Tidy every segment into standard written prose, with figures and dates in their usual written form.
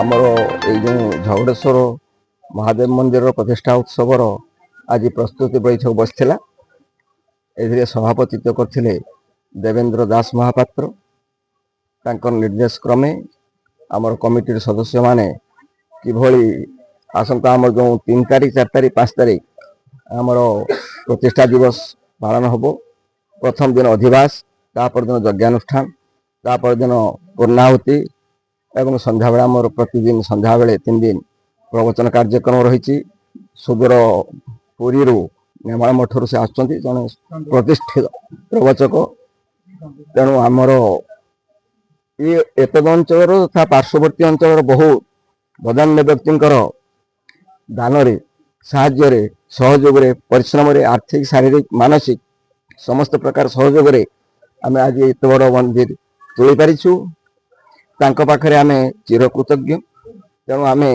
ଆମର ଏଇ ଯେଉଁ ଝଗଡ଼େଶ୍ୱର ମହାଦେବ ମନ୍ଦିରର ପ୍ରତିଷ୍ଠା ଉତ୍ସବର ଆଜି ପ୍ରସ୍ତୁତି ବୈଠକ ବସିଥିଲା। ଏଥିରେ ସଭାପତିତ୍ୱ କରିଥିଲେ ଦେବେନ୍ଦ୍ର ଦାସ ମହାପାତ୍ର। ତାଙ୍କର ନିର୍ଦ୍ଦେଶ କ୍ରମେ ଆମର କମିଟିର ସଦସ୍ୟମାନେ କିଭଳି ଆସନ୍ତା ଆମର ଯେଉଁ 3 ତାରିଖ 4 ତାରିଖ 5 ତାରିଖ ଆମର ପ୍ରତିଷ୍ଠା ଦିବସ ପାଳନ ହେବ। ପ୍ରଥମ ଦିନ ଅଧିବାସ, ତାପର ଦିନ ଯଜ୍ଞାନୁଷ୍ଠାନ, ତାପର ଦିନ ପୂର୍ଣ୍ଣାହୁତି ଏବଂ ସନ୍ଧ୍ୟାବେଳେ ଆମର ପ୍ରତିଦିନ ସନ୍ଧ୍ୟାବେଳେ 3 ଦିନ ପ୍ରବଚନ କାର୍ଯ୍ୟକ୍ରମ ରହିଛି। ସୁଦୂର ପୁରୀରୁ ନେମାଳ ମଠରୁ ସେ ଆସୁଛନ୍ତି, ଜଣେ ପ୍ରତିଷ୍ଠିତ ପ୍ରବଚକ। ତେଣୁ ଆମର ଏତଦ ଅଞ୍ଚଳର ତଥା ପାର୍ଶ୍ୱବର୍ତ୍ତୀ ଅଞ୍ଚଳର ବହୁ ବଦାନ୍ୟ ବ୍ୟକ୍ତିଙ୍କର ଦାନରେ, ସାହାଯ୍ୟରେ, ସହଯୋଗରେ, ପରିଶ୍ରମରେ, ଆର୍ଥିକ, ଶାରୀରିକ, ମାନସିକ ସମସ୍ତ ପ୍ରକାର ସହଯୋଗରେ ଆମେ ଆଜି ଏତେ ବଡ଼ ମନ୍ଦିର ତୋଳି ପାରିଛୁ। ତାଙ୍କ ପାଖରେ ଆମେ ଚିରକୃତଜ୍ଞ। ତେଣୁ ଆମେ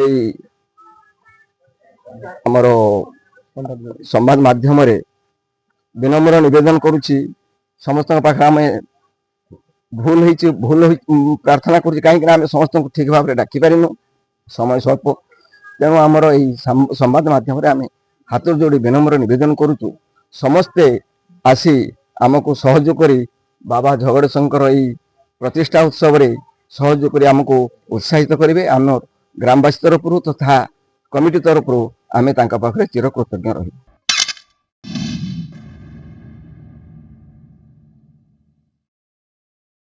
ଏଇ ଆମର ସମ୍ବାଦ ମାଧ୍ୟମରେ ବିନମ୍ର ନିବେଦନ କରୁଛି, ସମସ୍ତଙ୍କ ପାଖରେ ଆମେ ଭୁଲ ପ୍ରାର୍ଥନା କରୁଛି, କାହିଁକିନା ଆମେ ସମସ୍ତଙ୍କୁ ଠିକ ଭାବରେ ଡାକିପାରିନୁ, ସମୟ ସ୍ୱଳ୍ପ। ତେଣୁ ଆମର ଏଇ ସମ୍ବାଦ ମାଧ୍ୟମରେ ଆମେ ହାତ ଯୋଡ଼ି ବିନମ୍ର ନିବେଦନ କରୁଛୁ, ସମସ୍ତେ ଆସି ଆମକୁ ସହଯୋଗ କରି ବାବା ଝଗଡ଼େଶ୍ୱରଙ୍କର ଏଇ ପ୍ରତିଷ୍ଠା ଉତ୍ସବରେ ସହଯୋଗ କରି ଆମକୁ ଉତ୍ସାହିତ କରିବେ। ଆମ ଗ୍ରାମବାସୀ ତରଫରୁ ତଥା କମିଟି ତରଫରୁ ଆମେ ତାଙ୍କ ପାଖରେ ଚିରକୃତଜ୍ଞ ରହିବୁ।